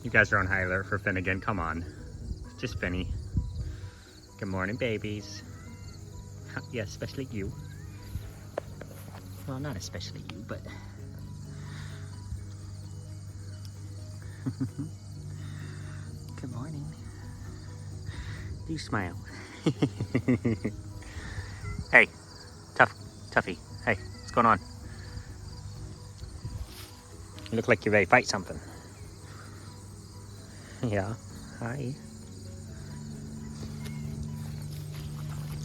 You guys are on high alert for Finnegan. Come on. It's just Finny. Good morning, babies. Yeah, especially you. Well, not especially you, but... Good morning. Do you smile? Hey, Tuffy. Hey, what's going on? You look like you're ready to fight something. Yeah, hi.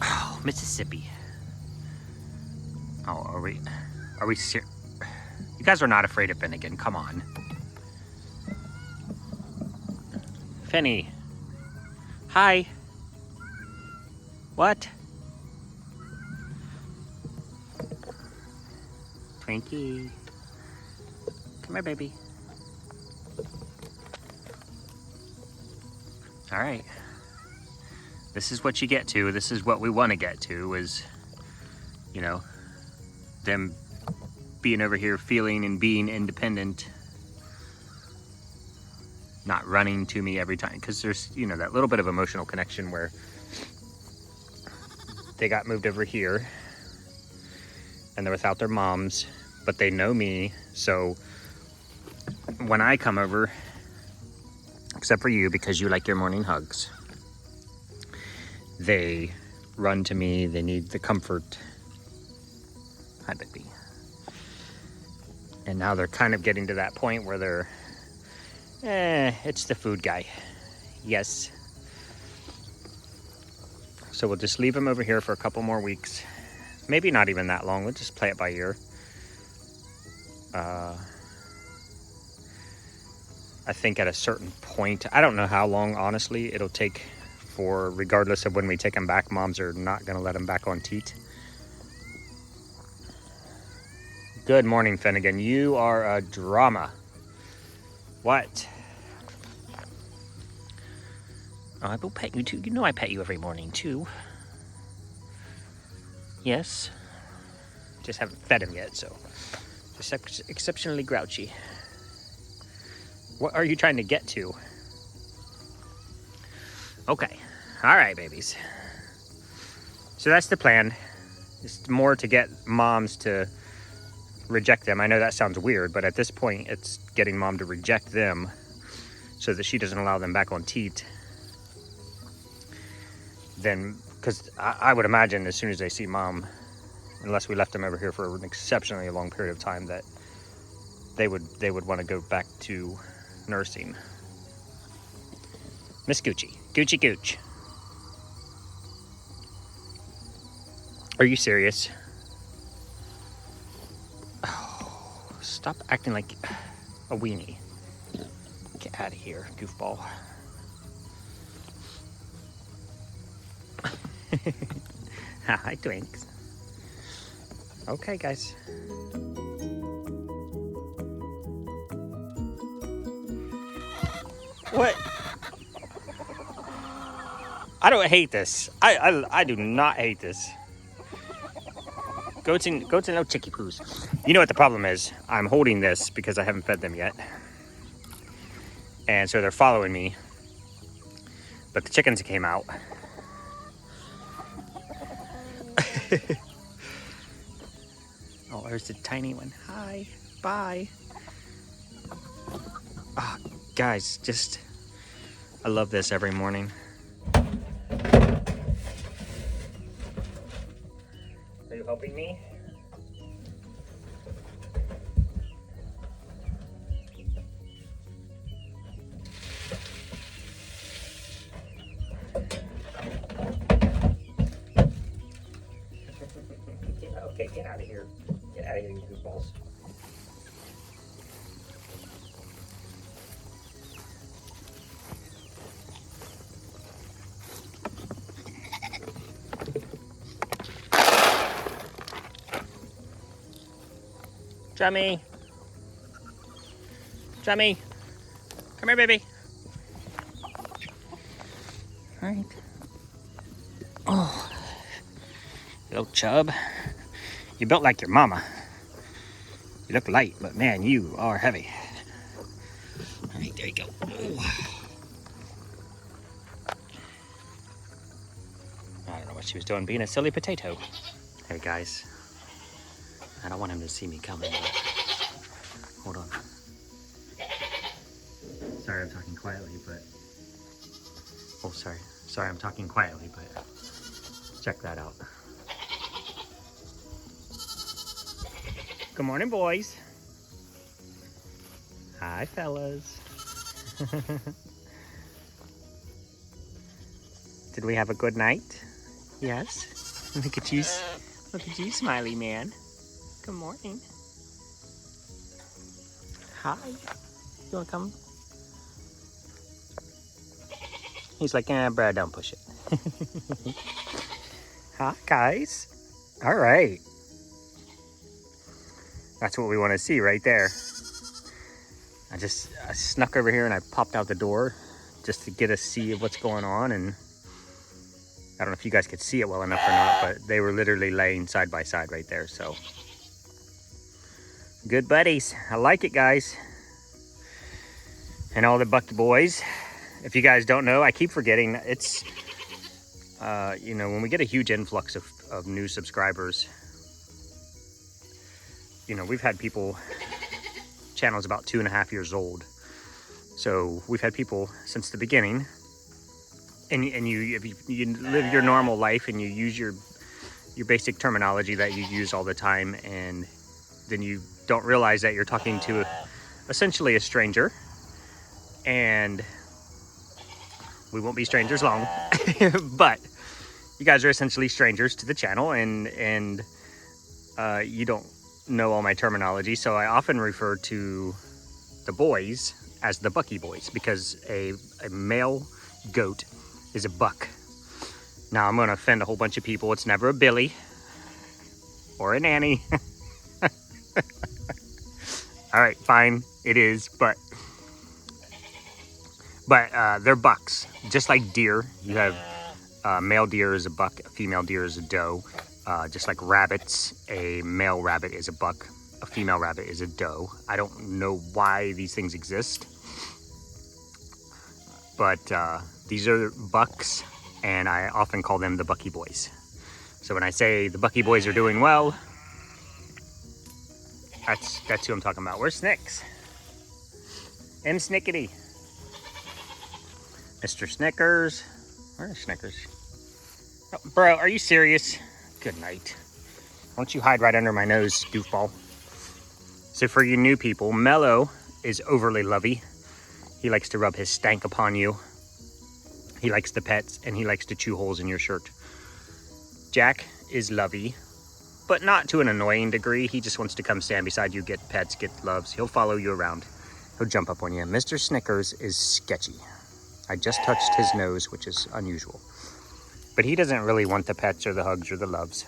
Oh, Mississippi. Oh, are we serious? You guys are not afraid of Finnegan, come on. Finny. Hi. What? Twinkie. Come here, baby. All right. This is what you get to. This is what we want to get to is, you know, them being over here feeling and being independent. Not running to me every time. Because there's, you know, that little bit of emotional connection where they got moved over here and they're without their moms, but they know me. So when I come over, except for you because you like your morning hugs, they run to me. They need the comfort. Hi, baby. And now they're kind of getting to that point where they're, it's the food guy. Yes. So we'll just leave him over here for a couple more weeks. Maybe not even that long. We'll just play it by ear. I think at a certain point, I don't know how long, honestly, it'll take for, regardless of when we take them back, moms are not going to let them back on teat. Good morning, Finnegan. You are a drama. What? Oh, I will pet you too. You know I pet you every morning too. Yes. Just haven't fed him yet, so just exceptionally grouchy. What are you trying to get to? Okay. All right, babies. So that's the plan. It's more to get moms to reject them. I know that sounds weird, but at this point, it's getting mom to reject them so that she doesn't allow them back on teat. Then, because I would imagine as soon as they see mom, unless we left them over here for an exceptionally long period of time, that they would want to go back to nursing. Miss Gucci. Gucci Gooch. Are you serious? Oh, stop acting like a weenie. Get out of here, goofball. Hi, Twinks. Okay, guys. What? I don't hate this. I do not hate this. Goats and no chicky poos. You know what the problem is? I'm holding this because I haven't fed them yet. And so they're following me. But the chickens came out. Oh, there's the tiny one. Hi. Bye. Oh, guys, just... I love this every morning. Are you helping me? Okay, get out of here. Get out of here, you goofballs. Jummy. Jummy. Come here, baby. All right. Oh. Little chub. You built like your mama. You look light, but man, you are heavy. All right, there you go. I don't know what she was doing, being a silly potato. Hey guys, I don't want him to see me coming, but hold on. Sorry I'm talking quietly, but... Oh, sorry. Sorry I'm talking quietly, but check that out. Good morning, boys. Hi, fellas. Did we have a good night? Yes. Look at you. Look at you, smiley man. Good morning. Hi. You wanna come? He's like, Brad, don't push it. Hi, guys. All right. That's what we want to see right there. I snuck over here and I popped out the door just to get a see of what's going on. And I don't know if you guys could see it well enough or not, but they were literally laying side by side right there. So good buddies. I like it, guys. And all the Bucky boys. If you guys don't know, I keep forgetting, it's, you know, when we get a huge influx of new subscribers, you know, we've had people, channel's about 2.5 years old. So we've had people since the beginning. And if you live your normal life and you use your basic terminology that you use all the time, and then you don't realize that you're talking to essentially a stranger, and we won't be strangers long, but you guys are essentially strangers to the channel, and you don't know all my terminology, so I often refer to the boys as the Bucky boys, because a male goat is a buck. Now I'm gonna offend a whole bunch of people. It's never a Billy or a nanny. All right, fine, it is, but they're bucks, just like deer. You have male deer is a buck, a female deer is a doe. Just like rabbits, a male rabbit is a buck, a female rabbit is a doe. I don't know why these things exist, but these are bucks, and I often call them the Bucky boys. So when I say the Bucky boys are doing well, that's who I'm talking about. Where's Snicks? M. Snickety. Mr. Snickers. Where's Snickers? Oh, bro, are you serious? Good night. Why don't you hide right under my nose, goofball? So for you new people, Mello is overly lovey. He likes to rub his stank upon you. He likes the pets, and he likes to chew holes in your shirt. Jack is lovey, but not to an annoying degree. He just wants to come stand beside you, get pets, get loves. He'll follow you around. He'll jump up on you. Mr. Snickers is sketchy. I just touched his nose, which is unusual. But he doesn't really want the pets or the hugs or the loves.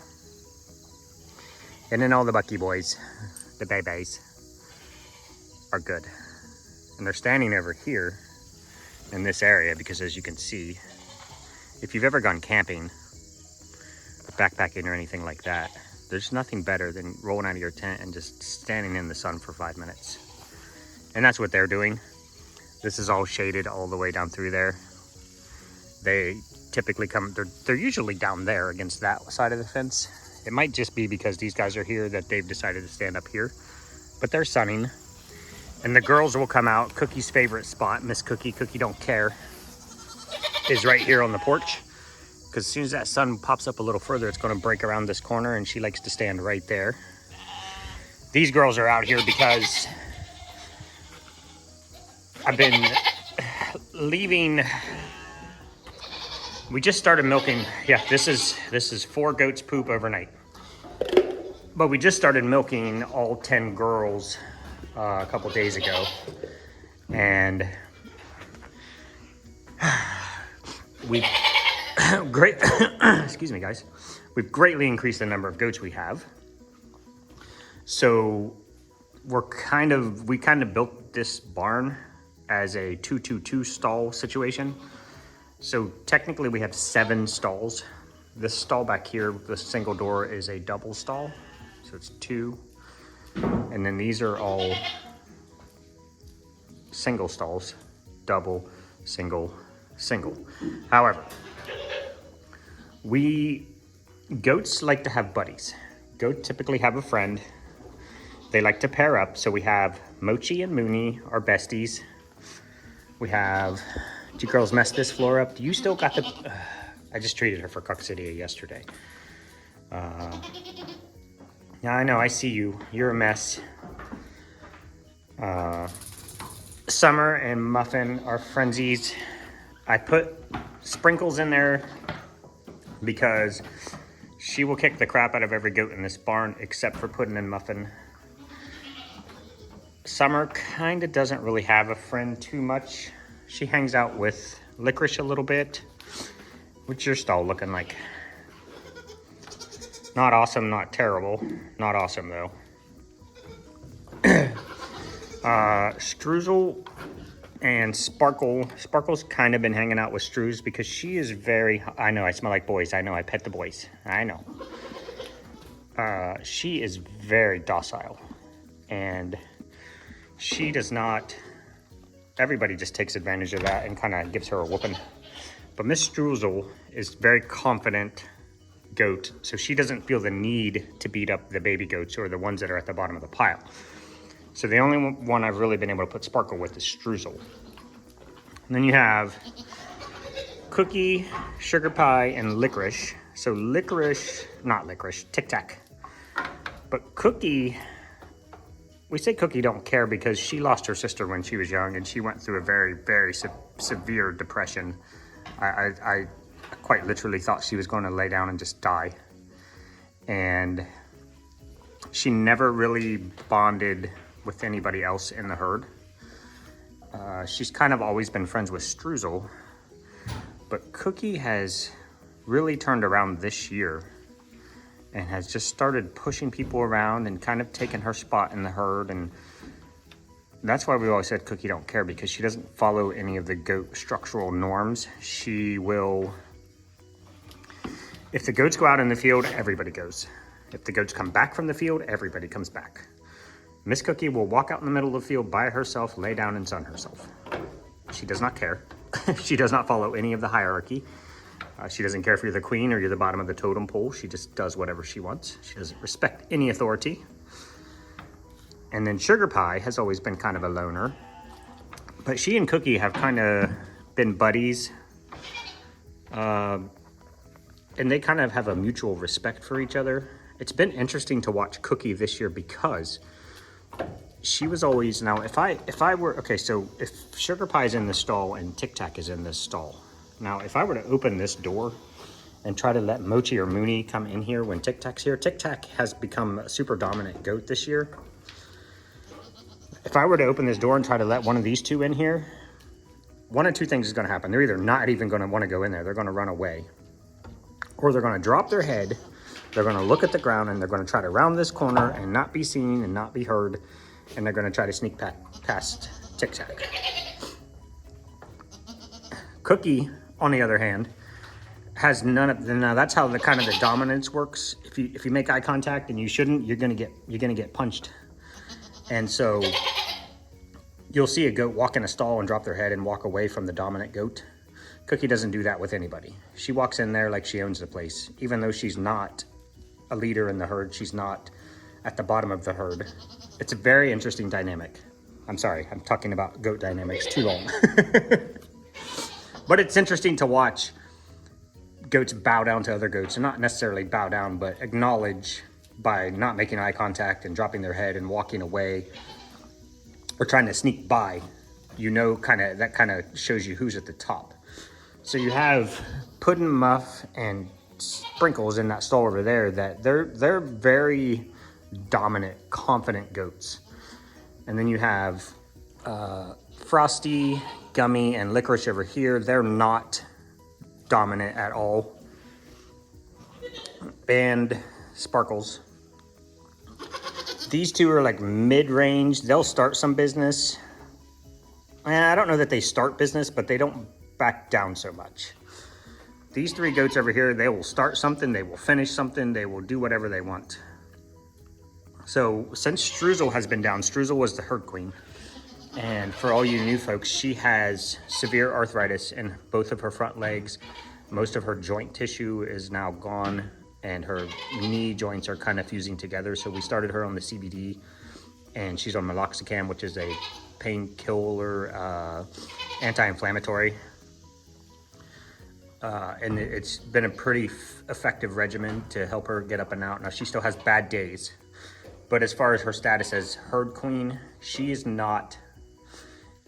And then all the Bucky boys, the babies, are good. And they're standing over here in this area because, as you can see, if you've ever gone camping, backpacking or anything like that, there's nothing better than rolling out of your tent and just standing in the sun for 5 minutes. And that's what they're doing. This is all shaded all the way down through there. They typically come, they're usually down there against that side of the fence. It might just be because these guys are here that they've decided to stand up here, but they're sunning. And the girls will come out. Cookie's favorite spot, Miss Cookie don't care, is right here on the porch. Because as soon as that sun pops up a little further, it's going to break around this corner, and she likes to stand right there. These girls are out here because I've been leaving. We just started milking. Yeah, this is 4 goats poop overnight. But we just started milking all 10 girls a couple days ago, and we've excuse me, guys. We've greatly increased the number of goats we have. So we kind of built this barn as a 2-2-2 stall situation. So technically we have 7 stalls. This stall back here, the single door, is a double stall. So it's 2. And then these are all single stalls, double, single, single. However, goats like to have buddies. Goats typically have a friend. They like to pair up. So we have Mochi and Mooney, our besties. We have, do you girls mess this floor up? You still got the, I just treated her for coccydia yesterday. Yeah, I know, I see you. You're a mess. Summer and Muffin are frenzies. I put Sprinkles in there because she will kick the crap out of every goat in this barn except for Puddin' and Muffin. Summer kind of doesn't really have a friend too much. She hangs out with Licorice a little bit. What's your stall looking like? Not awesome, not terrible. Not awesome though. Struzel and Sparkle. Sparkle's kind of been hanging out with Struz because she is very, I know, I smell like boys. I know, I pet the boys. I know. She is very docile. And she does not, everybody just takes advantage of that and kind of gives her a whooping. But Miss Struzel is very confident goat, so she doesn't feel the need to beat up the baby goats or the ones that are at the bottom of the pile. So the only one I've really been able to put Sparkle with is Struzel. And then you have Cookie, Sugar Pie, and Licorice. So Licorice, not Licorice, Tic Tac. But Cookie, we say Cookie don't care because she lost her sister when she was young and she went through a very, very severe depression. I quite literally thought she was going to lay down and just die. And she never really bonded with anybody else in the herd. She's kind of always been friends with Struzel, but Cookie has really turned around this year and has just started pushing people around and kind of taking her spot in the herd. And that's why we always said Cookie don't care, because she doesn't follow any of the goat structural norms. She will, if the goats go out in the field, everybody goes. If the goats come back from the field, everybody comes back. Miss Cookie will walk out in the middle of the field by herself, lay down and sun herself. She does not care. She does not follow any of the hierarchy. She doesn't care if you're the queen or you're the bottom of the totem pole. She just does whatever she wants. She doesn't respect any authority. And then Sugar Pie has always been kind of a loner. But she and Cookie have kind of been buddies. And they kind of have a mutual respect for each other. It's been interesting to watch Cookie this year because she was always, now if I were, okay, so if Sugar Pie's in the stall and Tic Tac is in this stall, now if I were to open this door and try to let Mochi or Mooney come in here when Tic Tac's here, Tic Tac has become a super dominant goat this year. If I were to open this door and try to let one of these two in here, one of two things is going to happen. They're either not even going to want to go in there, they're going to run away, or they're going to drop their head, they're going to look at the ground, and they're going to try to round this corner and not be seen and not be heard, and they're going to try to sneak past Tic Tac. Cookie, on the other hand, has none of the, now that's how the kind of the dominance works. If you make eye contact and you shouldn't, you're gonna get punched. And so you'll see a goat walk in a stall and drop their head and walk away from the dominant goat. Cookie doesn't do that with anybody. She walks in there like she owns the place. Even though she's not a leader in the herd, she's not at the bottom of the herd. It's a very interesting dynamic. I'm sorry, I'm talking about goat dynamics too long. But it's interesting to watch goats bow down to other goats, and not necessarily bow down, but acknowledge by not making eye contact and dropping their head and walking away or trying to sneak by. You know, that kind of shows you who's at the top. So you have Puddin', Muff, and Sprinkles in that stall over there that they're very dominant, confident goats. And then you have Frosty, Gummy, and Licorice over here. They're not dominant at all. And Sparkles. These two are like mid-range. They'll start some business. I don't know that they start business, but they don't back down so much. These three goats over here, they will start something, they will finish something, they will do whatever they want. So since Streusel has been down, Streusel was the herd queen. And for all you new folks, she has severe arthritis in both of her front legs. Most of her joint tissue is now gone, and her knee joints are kind of fusing together. So we started her on the CBD, and she's on meloxicam, which is a painkiller, anti-inflammatory. And it's been a pretty effective regimen to help her get up and out. Now, she still has bad days, but as far as her status as herd queen, she is not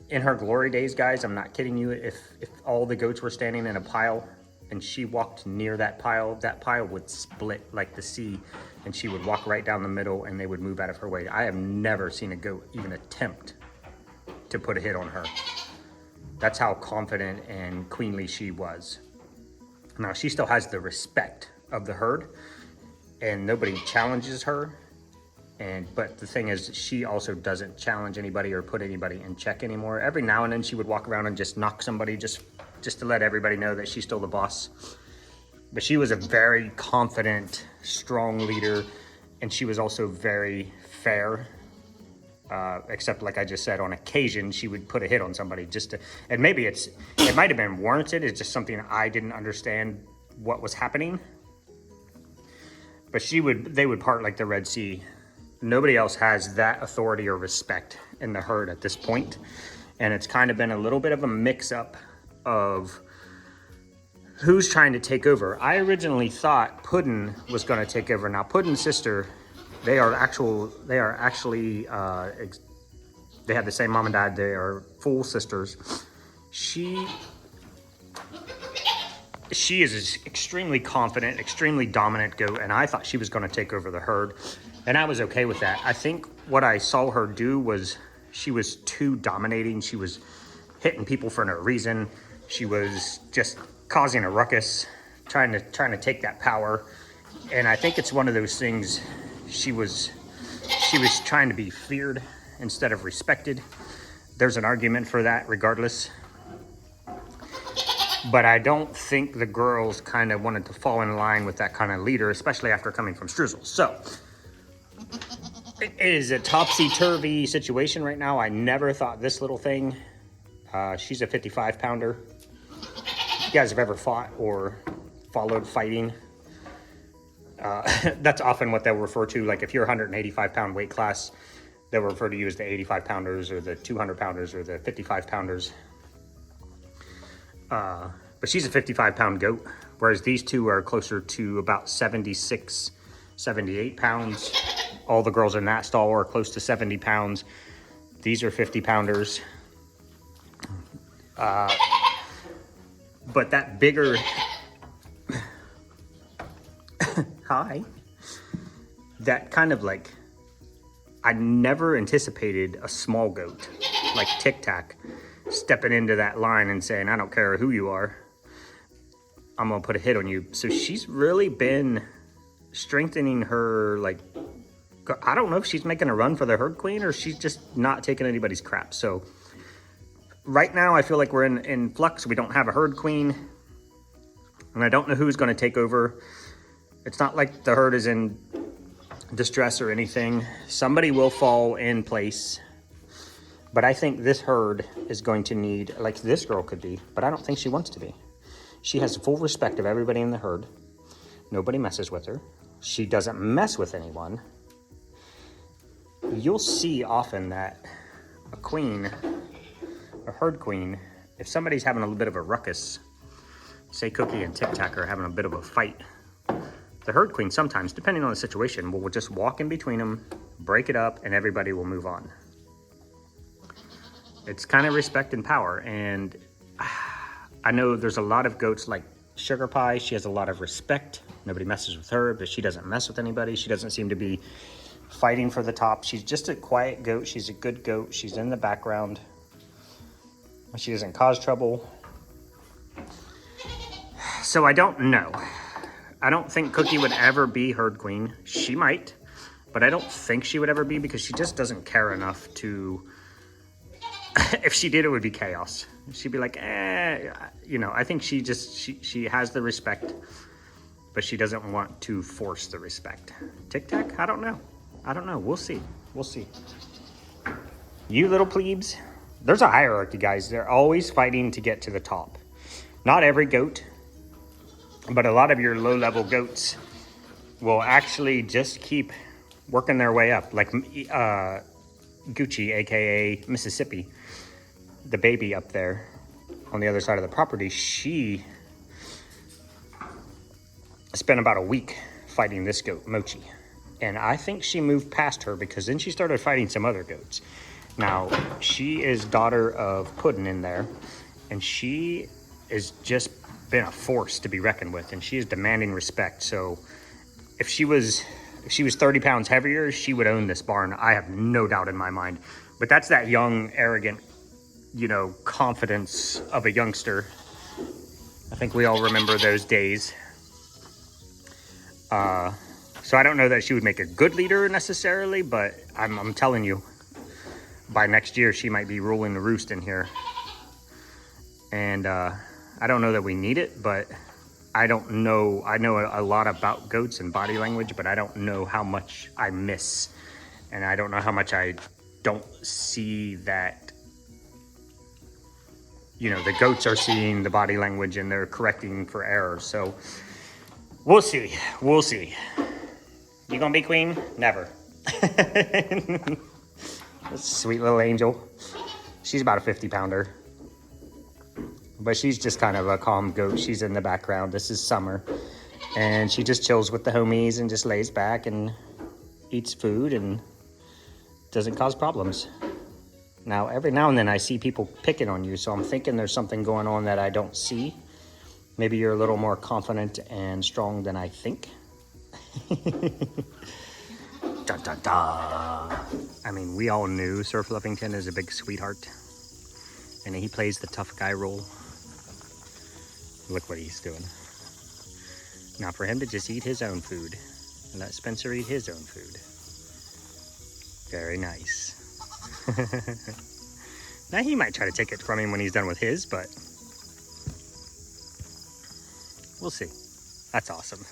in her glory days, guys. I'm not kidding you. If all the goats were standing in a pile and she walked near that pile would split like the sea, and she would walk right down the middle and they would move out of her way. I have never seen a goat even attempt to put a hit on her. That's how confident and queenly she was. Now, she still has the respect of the herd, and nobody challenges her. But the thing is, she also doesn't challenge anybody or put anybody in check anymore. Every now and then she would walk around and just knock somebody just to let everybody know that she's still the boss. But she was a very confident, strong leader, and she was also very fair. Except, like I just said, on occasion she would put a hit on somebody and maybe it might have been warranted. It's just something I didn't understand what was happening. But they would part like the Red Sea. Nobody else has that authority or respect in the herd at this point. And it's kind of been a little bit of a mix-up of who's trying to take over. I originally thought Puddin was going to take over. Now, Puddin's sister, they have the same mom and dad. They are full sisters. She is extremely confident, extremely dominant goat, and I thought she was going to take over the herd, and I was okay with that. I think what I saw her do was she was too dominating. She was hitting people for no reason. She was just causing a ruckus, trying to take that power, and I think it's one of those things. She was trying to be feared instead of respected. There's an argument for that regardless. But I don't think the girls kind of wanted to fall in line with that kind of leader, especially after coming from Streusel. So it is a topsy-turvy situation right now. I never thought this little thing, she's a 55-pounder. If you guys have ever fought or followed fighting, that's often what they'll refer to. Like if you're 185-pound weight class, they'll refer to you as the 85-pounders or the 200-pounders or the 55-pounders. But she's a 55-pound goat, whereas these two are closer to about 76, 78 pounds. All the girls in that stall are close to 70 pounds. These are 50-pounders. But that bigger... Hi. That kind of like... I never anticipated a small goat, like Tic Tac, stepping into that line and saying, I don't care who you are, I'm gonna put a hit on you. So she's really been strengthening her, like, I don't know if she's making a run for the herd queen or she's just not taking anybody's crap. So right now I feel like we're in flux. We don't have a herd queen, and I don't know who's gonna take over. It's not like the herd is in distress or anything. Somebody will fall in place. But I think this herd is going to need, like this girl could be, but I don't think she wants to be. She has full respect of everybody in the herd. Nobody messes with her. She doesn't mess with anyone. You'll see often that a queen, a herd queen, if somebody's having a little bit of a ruckus, say Cookie and Tic Tac are having a bit of a fight, the herd queen sometimes, depending on the situation, will just walk in between them, break it up, and everybody will move on. It's kind of respect and power, and I know there's a lot of goats like Sugar Pie. She has a lot of respect. Nobody messes with her, but she doesn't mess with anybody. She doesn't seem to be fighting for the top. She's just a quiet goat. She's a good goat. She's in the background. She doesn't cause trouble. So I don't know. I don't think Cookie would ever be herd queen. She might, but I don't think she would ever be because she just doesn't care enough to... If she did, it would be chaos. She'd be like, you know, I think she has the respect, but she doesn't want to force the respect. Tic Tac? I don't know. I don't know. We'll see. We'll see. You little plebes, there's a hierarchy, guys. They're always fighting to get to the top. Not every goat, but a lot of your low-level goats will actually just keep working their way up. Like Gucci, aka Mississippi, the baby up there on the other side of the property, she spent about a week fighting this goat, Mochi. And I think she moved past her because then she started fighting some other goats. Now, she is daughter of Puddin' in there, and she has just been a force to be reckoned with, and she is demanding respect. So if she was 30 pounds heavier, she would own this barn. I have no doubt in my mind. But that's that young, arrogant, you know, confidence of a youngster. I think we all remember those days. So I don't know that she would make a good leader necessarily, but I'm telling you, by next year, she might be ruling the roost in here. And I don't know that we need it, but I don't know. I know a lot about goats and body language, but I don't know how much I miss. And I don't know how much I don't see that, you know, the goats are seeing the body language and they're correcting for errors. So we'll see. We'll see. You gonna be queen? Never. Sweet little angel. She's about a 50-pounder. But she's just kind of a calm goat. She's in the background. This is summer. And she just chills with the homies and just lays back and eats food and doesn't cause problems. Now, every now and then I see people picking on you, so I'm thinking there's something going on that I don't see. Maybe you're a little more confident and strong than I think. Da, da, da. I mean, we all knew Sir Fluffington is a big sweetheart. And he plays the tough guy role. Look what he's doing. Now for him to just eat his own food and let Spencer eat his own food. Very nice. Now he might try to take it from him when he's done with his, but we'll see. That's awesome.